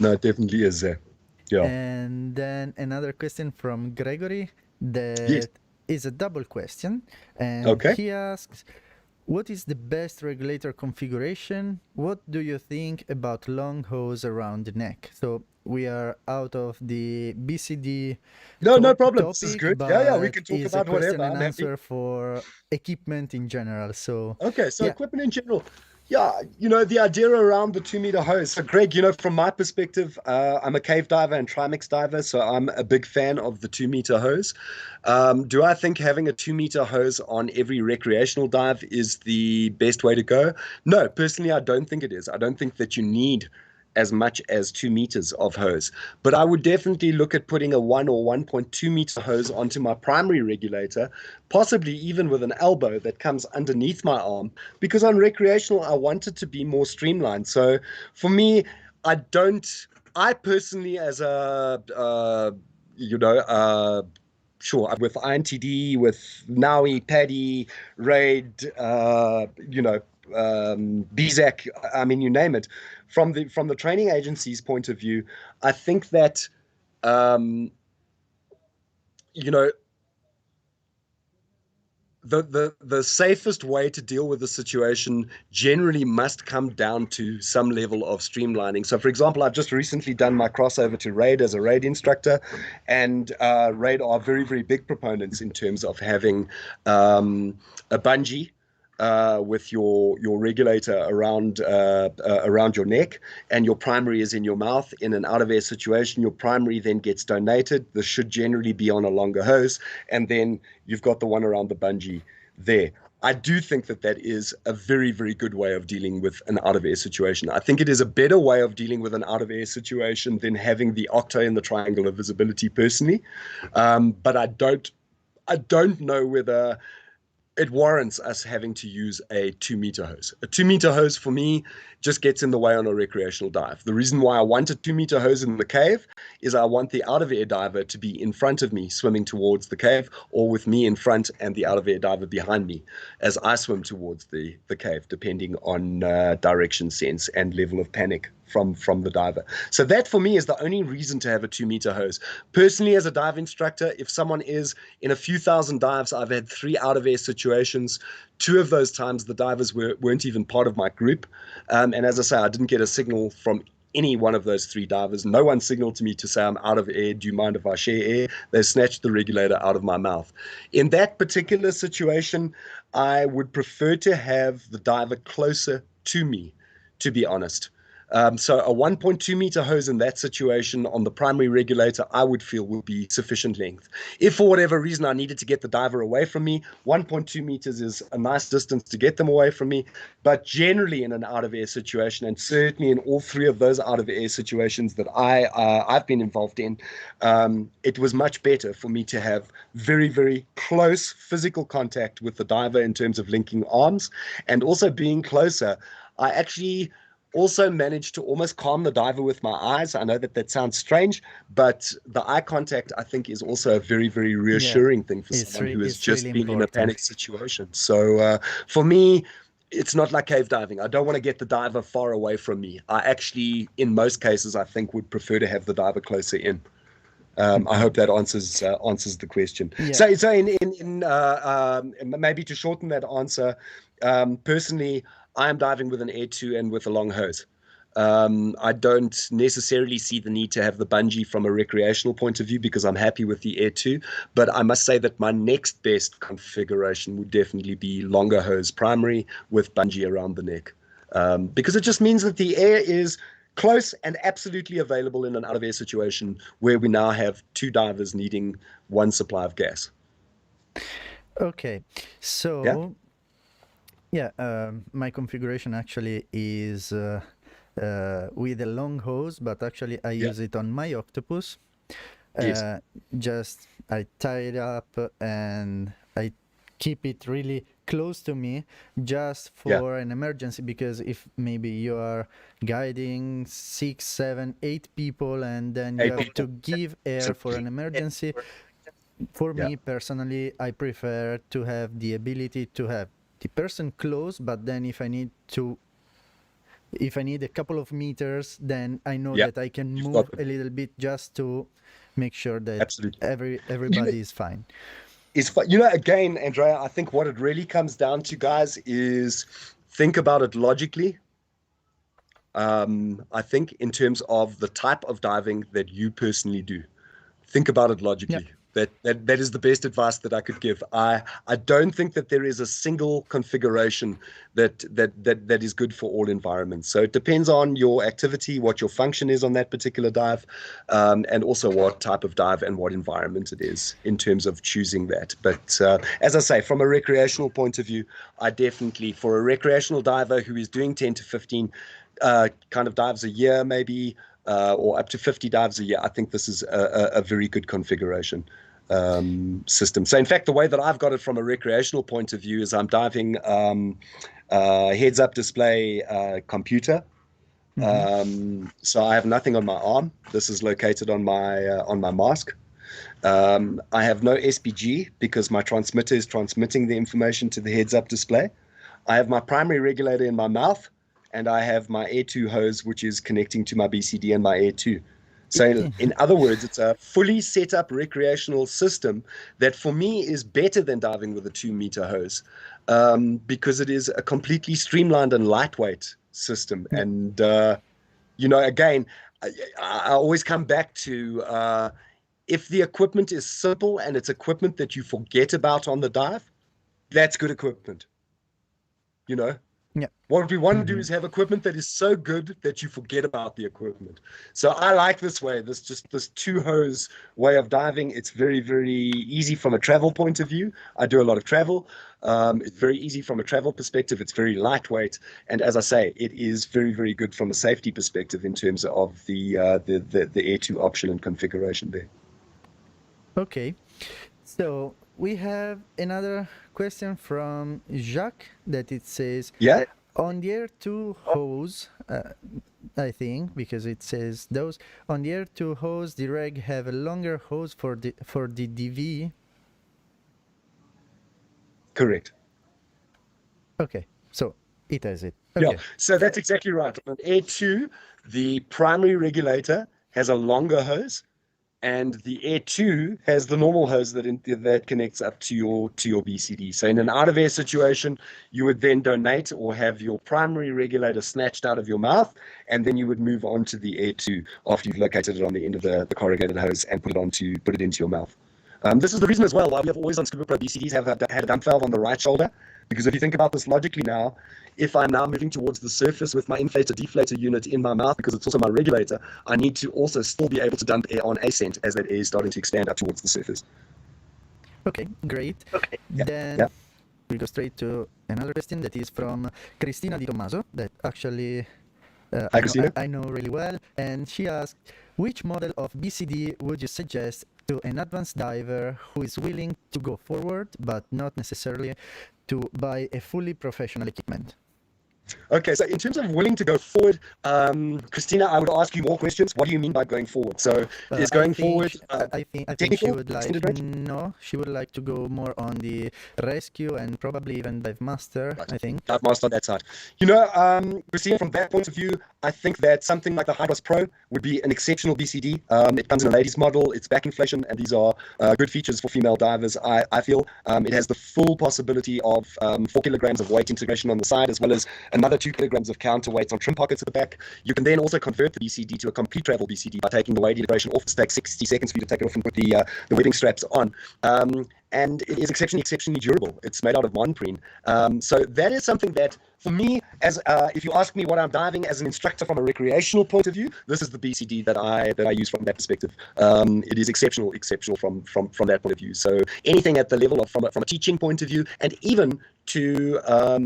No, it definitely is. Yeah. And then another question from Gregory that is a double question. And he asks, what is the best regulator configuration? What do you think about long hose around the neck? So we are out of the BCD. No problem. This is good. Yeah, we can talk about whatever. It's a question and answer for equipment in general. So equipment in general. Yeah, the idea around the 2 meter hose. So Greg, from my perspective, I'm a cave diver and trimix diver, so I'm a big fan of the 2 meter hose. Do I think having a 2 meter hose on every recreational dive is the best way to go? No, personally, I don't think it is. I don't think that you need as much as 2 meters of hose. But I would definitely look at putting a 1 or 1.2 meter hose onto my primary regulator, possibly even with an elbow that comes underneath my arm, because on recreational, I want it to be more streamlined. So for me, I personally, as a, sure, with INTD, with Naui, Paddy, Raid, BZAC, I mean, you name it. From the training agency's point of view, I think that, the safest way to deal with the situation generally must come down to some level of streamlining. So, for example, I've just recently done my crossover to RAID as a RAID instructor, and RAID are very, very big proponents in terms of having a bungee with your regulator around your neck, and your primary is in your mouth. In an out of air situation, your primary then gets donated. This should generally be on a longer hose, and then you've got the one around the bungee there. I do think that is a very, very good way of dealing with an out of air situation. I think it is a better way of dealing with an out of air situation than having the octo and the triangle of visibility personally. But I don't know whether it warrants us having to use a 2 meter hose. A 2 meter hose for me just gets in the way on a recreational dive. The reason why I want a 2 meter hose in the cave is I want the out of air diver to be in front of me swimming towards the cave, or with me in front and the out of air diver behind me as I swim towards the cave, depending on direction sense and level of panic from the diver. So that for me is the only reason to have a 2 meter hose. Personally, as a dive instructor, if someone is in a few thousand dives, I've had 3 out of air situations. 2 of those times the divers weren't even part of my group. And as I say, I didn't get a signal from any one of those 3 divers. No one signaled to me to say, I'm out of air. Do you mind if I share air? They snatched the regulator out of my mouth. In that particular situation, I would prefer to have the diver closer to me, to be honest. So a 1.2 meter hose in that situation on the primary regulator, I would feel would be sufficient length. If for whatever reason I needed to get the diver away from me, 1.2 meters is a nice distance to get them away from me. But generally in an out of air situation, and certainly in all 3 of those out of air situations that I've been involved in, it was much better for me to have very, very close physical contact with the diver in terms of linking arms, and also being closer. I actually also managed to almost calm the diver with my eyes. I know that sounds strange, but the eye contact, I think, is also a very, very reassuring thing for someone who has just really been in a panic situation. So for me, it's not like cave diving. I don't want to get the diver far away from me. I actually, in most cases, I think would prefer to have the diver closer in. I hope that answers the question. Yeah. So in maybe to shorten that answer, personally, I am diving with an Air 2 and with a long hose. I don't necessarily see the need to have the bungee from a recreational point of view because I'm happy with the Air 2. But I must say that my next best configuration would definitely be longer hose primary with bungee around the neck, because it just means that the air is close and absolutely available in an out of air situation where we now have 2 divers needing 1 supply of gas. Okay, so my configuration actually is with a long hose, but actually I use it on my octopus. Just I tie it up and I keep it really close to me just for an emergency, because if maybe you are guiding 6, 7, 8 people and then you have to give air for an emergency, for me personally, I prefer to have the ability to have the person close, but then if I need a couple of meters, then I know that I can move a little bit just to make sure that everybody is fine. Again, Andrea, I think what it really comes down to, guys, is think about it logically. I think in terms of the type of diving that you personally do, think about it logically. That is the best advice that I could give. I don't think that there is a single configuration that is good for all environments. So it depends on your activity, what your function is on that particular dive, and also what type of dive and what environment it is in terms of choosing that. But as I say, from a recreational point of view, I definitely, for a recreational diver who is doing 10 to 15, kind of dives a year, maybe, or up to 50 dives a year, I think this is a very good configuration system. So in fact, the way that I've got it from a recreational point of view is I'm diving heads-up display computer. So I have nothing on my arm. This is located on my mask. I have no SPG because my transmitter is transmitting the information to the heads-up display. I have my primary regulator in my mouth, and I have my Air 2 hose, which is connecting to my BCD and my Air 2. So in other words, it's a fully set up recreational system that for me is better than diving with a 2-meter hose, because it is a completely streamlined and lightweight system. And, again, I always come back to if the equipment is simple and it's equipment that you forget about on the dive, that's good equipment. What we want to do is have equipment that is so good that you forget about the equipment. So I like this way, this 2-hose way of diving. It's very, very easy from a travel point of view. I do a lot of travel. It's very easy from a travel perspective. It's very lightweight. And as I say, it is very, very good from a safety perspective in terms of the Air 2 option and configuration there. Okay. So we have another question from Jacques that it says, on the Air 2 hose, I think, because it says those on the Air 2 hose, the reg have a longer hose for the DV. Correct. Okay, so it has it. Okay. Yeah, so that's exactly right. On Air 2, the primary regulator has a longer hose, and the Air 2 has the normal hose that connects up to your BCD. So in an out-of-air situation, you would then donate or have your primary regulator snatched out of your mouth, and then you would move on to the Air 2 after you've located it on the end of the corrugated hose and put it into your mouth. This is the reason as well why we have always on Scuba Pro BCDs had a dump valve on the right shoulder, because if you think about this logically now, if I'm now moving towards the surface with my inflator-deflator unit in my mouth, because it's also my regulator, I need to also still be able to dump air on ascent as that air is starting to expand up towards the surface. Okay, great. Okay. Then we go straight to another question that is from Cristina Di Tommaso, that actually I know really well. And she asked, which model of BCD would you suggest to an advanced diver who is willing to go forward, but not necessarily to buy a fully professional equipment? Okay, so in terms of willing to go forward, Christina, I would ask you more questions. What do you mean by going forward? So is going forward I think she would like to go more on the rescue and probably even dive master, right. I think. Dive master on that side. Christina, from that point of view, I think that something like the Hydros Pro would be an exceptional BCD. It comes in a ladies model, it's back inflation, and these are good features for female divers. I feel it has the full possibility of 4 kilograms of weight integration on the side, as well as another 2 kilograms of counterweight on trim pockets at the back. You can then also convert the BCD to a complete travel BCD by taking the weight integration off the stack, 60 seconds for you to take it off and put the webbing straps on. And it is exceptionally durable. It's made out of monoprene. So that is something that, for me, as if you ask me what I'm diving as an instructor from a recreational point of view, this is the BCD that I use from that perspective. It is exceptional from that point of view. So anything at the level of from a teaching point of view, and even to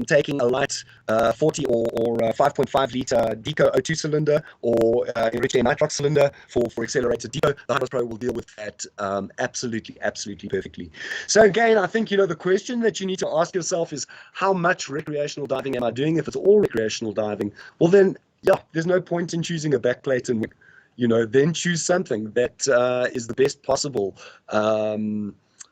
taking a light 40 or 5.5 liter Deco O2 cylinder or enriched air nitrox cylinder for accelerated Deco, the Hydros Pro will deal with that absolutely perfectly. So again, I think the question that you need to ask yourself is, how much recreational diving am I doing? If it's all recreational diving, well then there's no point in choosing a backplate and then choose something that is the best possible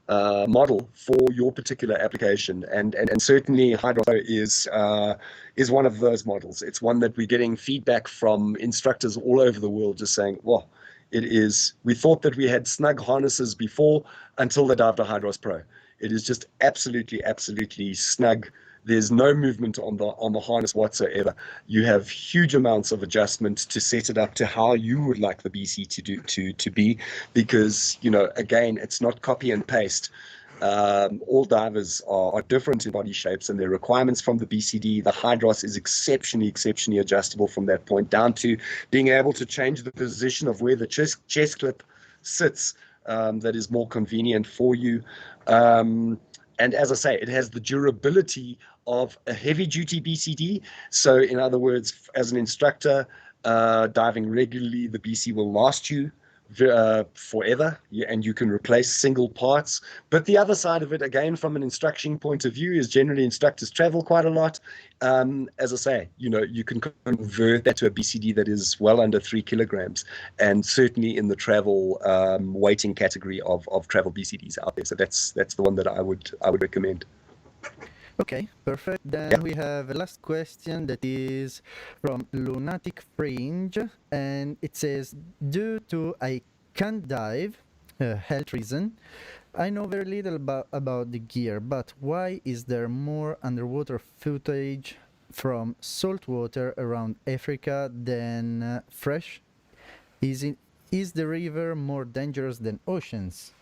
model for your particular application, and certainly Hydros is one of those models. It's one that we're getting feedback from instructors all over the world just saying, well, we thought that we had snug harnesses before until they dived a Hydros Pro. It is just absolutely snug. There's no movement on the harness whatsoever. You have huge amounts of adjustment to set it up to how you would like the BC to be, because again, it's not copy and paste. All divers are different in body shapes and their requirements from the BCD. The Hydros is exceptionally adjustable from that point down to being able to change the position of where the chest clip sits. That is more convenient for you. And as I say, it has the durability of a heavy-duty BCD. So in other words, as an instructor diving regularly, the BC will last you forever, and you can replace single parts. But the other side of it, again, from an instruction point of view, is generally instructors travel quite a lot. As I say, you can convert that to a BCD that is well under 3 kilograms, and certainly in the travel weighting category of travel BCDs out there. So that's the one that I would recommend. Okay, perfect. Then we have a last question that is from Lunatic Fringe, and it says, due to I can't dive, health reason, I know very little about the gear, but why is there more underwater footage from saltwater around Africa than fresh? Is the river more dangerous than oceans?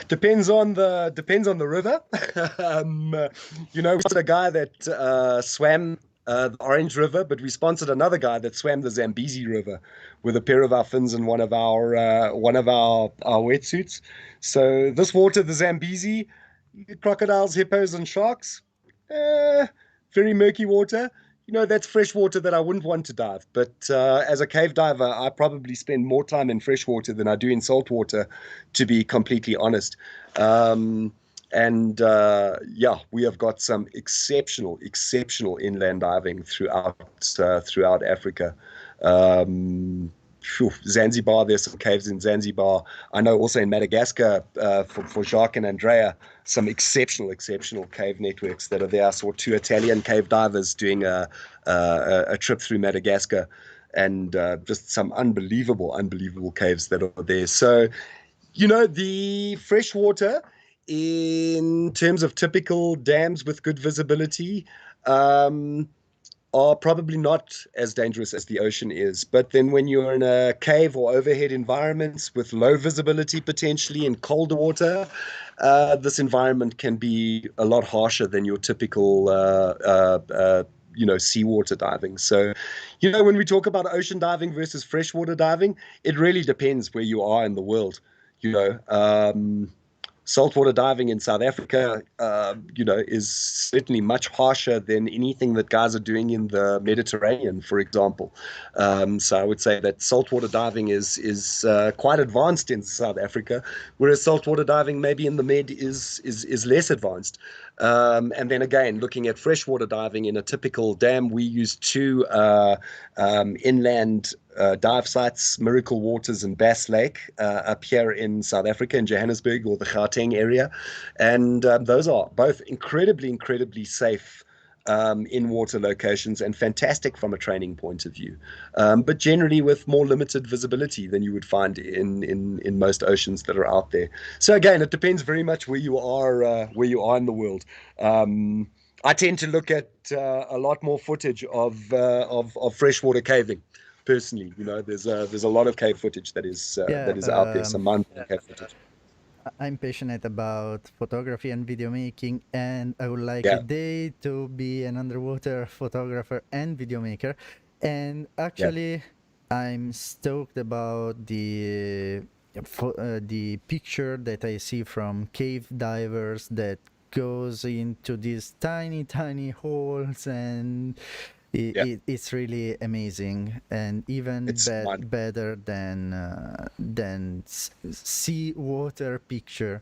Depends on the river. We sponsored a guy that swam the Orange River, but we sponsored another guy that swam the Zambezi River with a pair of our fins and one of our wetsuits. So this water, the Zambezi, crocodiles, hippos, and sharks, very murky water. That's fresh water that I wouldn't want to dive. But as a cave diver, I probably spend more time in fresh water than I do in salt water, to be completely honest. We have got some exceptional inland diving throughout Africa. Zanzibar, there's some caves in Zanzibar. I know also in Madagascar, for Jacques and Andrea, some exceptional cave networks that are there. I saw 2 Italian cave divers doing a trip through Madagascar, and just some unbelievable caves that are there. So, the freshwater, in terms of typical dams with good visibility, are probably not as dangerous as the ocean is. But then when you're in a cave or overhead environments with low visibility, potentially in colder water, this environment can be a lot harsher than your typical seawater diving. So, when we talk about ocean diving versus freshwater diving, it really depends where you are in the world. Saltwater diving in South Africa, is certainly much harsher than anything that guys are doing in the Mediterranean, for example. So I would say that saltwater diving is quite advanced in South Africa, whereas saltwater diving maybe in the Med is less advanced. And then again, looking at freshwater diving in a typical dam, we use 2 inland dive sites, Miracle Waters and Bass Lake, up here in South Africa, in Johannesburg or the Gauteng area. And those are both incredibly safe in water locations, and fantastic from a training point of view, but generally with more limited visibility than you would find in most oceans that are out there. So again, it depends very much where you are in the world. I tend to look at a lot more footage of freshwater caving. Personally, there's a lot of cave footage that is out there. Some mind-blowing cave footage. I'm passionate about photography and video making, and I would like a day to be an underwater photographer and video maker. And actually, I'm stoked about the picture that I see from cave divers that goes into these tiny holes, and it's really amazing, and even better than sea water picture.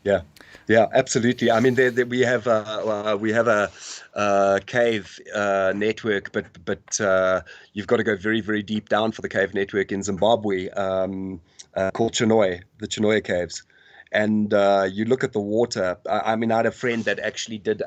Yeah, absolutely. I mean, we have a cave network, but you've got to go very deep down for the cave network in Zimbabwe, called the Chinoy Caves. And you look at the water. I mean, I had a friend that actually did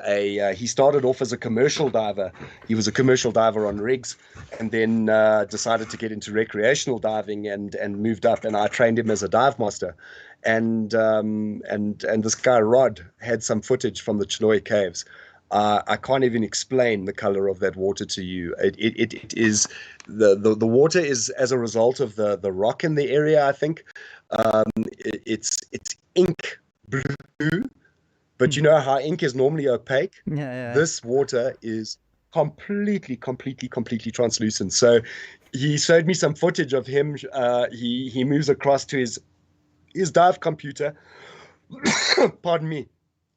he started off as a commercial diver. He was a commercial diver on rigs, and then decided to get into recreational diving and moved up. And I trained him as a dive master. And this guy, Rod, had some footage from the Chinoy Caves. I can't even explain the color of that water to you. It is the water is as a result of the rock in the area, I think. It's ink blue, but you know how ink is normally opaque? Yeah. This water is completely translucent. So he showed me some footage of him. He moves across to his dive computer, pardon me,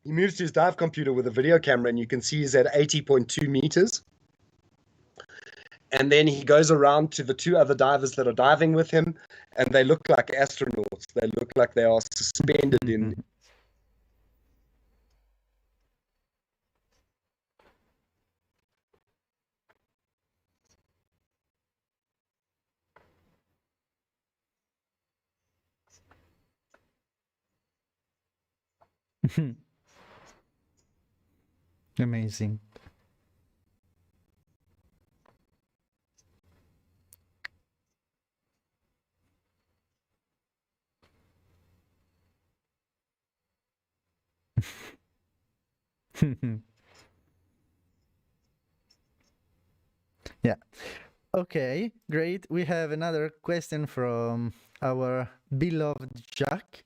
he moves to his dive computer with a video camera, and you can see he's at 80.2 meters. And then he goes around to the two other divers that are diving with him, and they look like astronauts. They look like they are suspended in. Amazing. Yeah. Okay, great. We have another question from our beloved Jack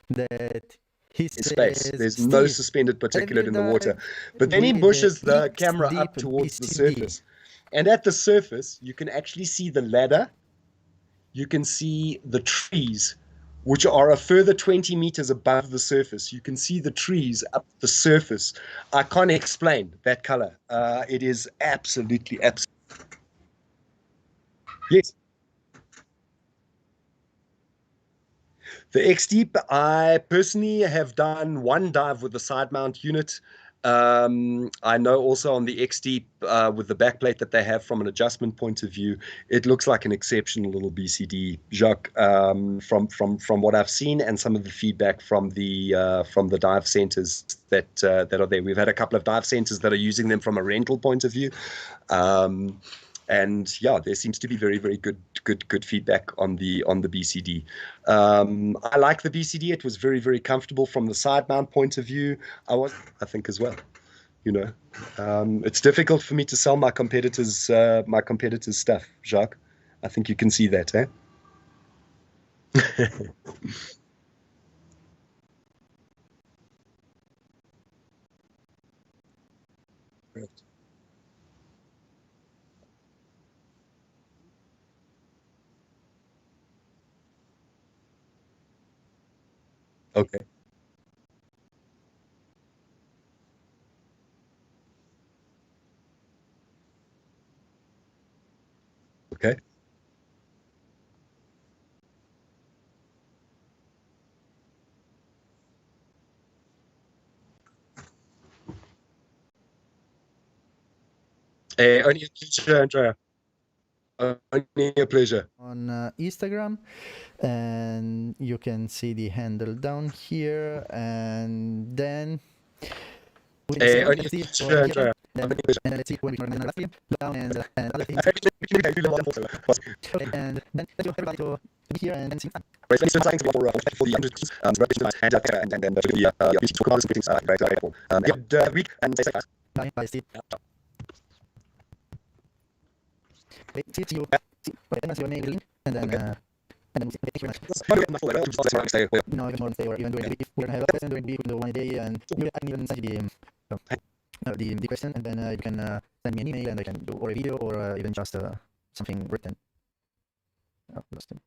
that he Space. says, There's no "Steve, suspended have you particulate in the water." dived But then he with pushes the deep, camera up deep towards the BCD?" surface. And at the surface, you can actually see the ladder. You can see the trees, which are a further 20 meters above the surface. You can see the trees up the surface. I can't explain that color. It is absolutely. Yes. The X-Deep, I personally have done one dive with the side mount unit. I know also on the X-Deep with the backplate that they have from an adjustment point of view, it looks like an exceptional little BCD, Jacques, from what I've seen and some of the feedback from the dive centers that are there. We've had a couple of dive centers that are using them from a rental point of view. And yeah, there seems to be very, very good feedback on the BCD. I like the BCD. It was very, very comfortable from the side mount point of view. I think as well. You know, it's difficult for me to sell my competitors' stuff, Jacques. I think you can see that, eh? Okay. Okay. Only a pleasure, Andrea. Only a pleasure. On Instagram, and you can see the handle down here, and then Only a pleasure, Andrea. and let's see when we can run another down and other things. Okay, and then thank you everybody to be here and see. Right, thanks for the hundreds and then the talk about things very helpful. Good week and stay safe. Bye, Steve. Wait, see you. Wait, and your name link, and then thank you very much. No, even more than stay or even during the week. If we're gonna have a question during the week, we can do one a day, and I can even send you the question, and then you can send me an email, and I can do or a video or even just something written. Oh, lost him.